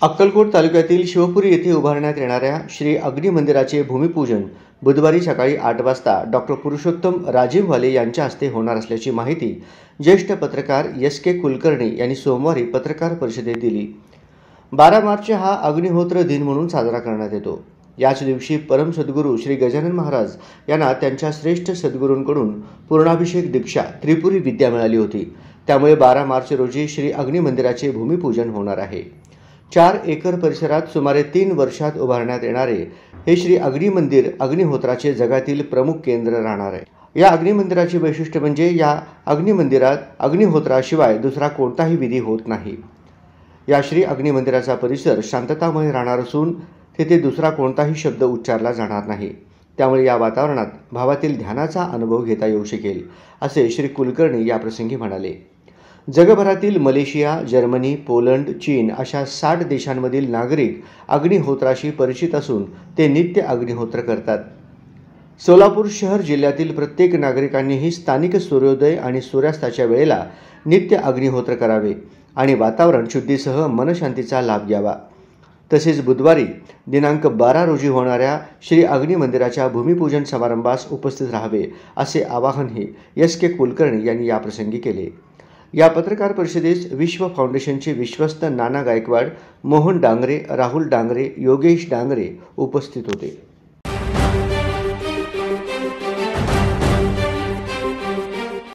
अक्कलकोट तालुक्यातील शिवपुरी येथे उभारण्यात येणाऱ्या श्री अग्नी मंदिराचे भूमिपूजन बुधवारी सकाळी 8 वाजता डॉक्टर पुरुषोत्तम राजीववाले यांच्या हस्ते होणार असल्याची माहिती ज्येष्ठ पत्रकार एस.के. कुलकर्णी यांनी सोमवारी पत्रकार परिषदेत दिली। 12 मार्च हा अग्निहोत्र दिन म्हणून साजरा करण्यात येतो। याच दिवशी परम सद्गुरू श्री गजानन महाराज यांना त्यांच्या श्रेष्ठ सद्गुरूंकडून पूर्णाभिषेक दीक्षा त्रिपुरी विद्या मिळाली होती। त्यामुळे 12 मार्च रोजी श्री अग्नि मंदिराचे भूमिपूजन होणार आहे। 4 एकर परिसरात सुमारे 3 वर्षात उभारण्यात येणारे हे श्री अग्नि मंदिर अग्निहोत्राचे जगातील प्रमुख केंद्र राहणार आहे। या अग्निमंदिराचे वैशिष्ट्य म्हणजे या अग्निमंदिरात अग्निहोत्राशिवाय दुसरा कोणताही विधी होत नाही। या श्री अग्निमंदिराचा परिसर शांततामय राहणार असून तेथे दुसरा कोणताही शब्द उच्चारला जाणार नाही। त्यामुळे या वातावरणात भावातील ध्यानाचा अनुभव घेता येऊ शकेल, असे श्री कुलकर्णी याप्रसंगी म्हणाले। जगभरातील मलेशिया, जर्मनी, पोलंड, चीन अशा 60 देशांमधील नागरिक अग्निहोत्राशी परिचित असून ते नित्य अग्निहोत्र करतात। सोलापूर शहर जिल्ह्यातील प्रत्येक नागरिकांनीही स्थानिक सूर्योदय आणि सूर्यास्ताच्या वेळेला नित्य अग्निहोत्र करावे आणि वातावरण शुद्धीसह मनशांतीचा लाभ घ्यावा। तसेच बुधवारी दिनांक 12 रोजी होणाऱ्या श्री अग्नि मंदिराच्या भूमिपूजन समारंभास उपस्थित राहावे, असे आवाहनही एस.के. कुलकर्णी यांनी याप्रसंगी केले। या पत्रकार परिषदेस विश्व फाउंडेशनचे विश्वस्त नाना गायकवाड, मोहन डांगरे, राहुल डांगरे, योगेश डांगरे उपस्थित होते।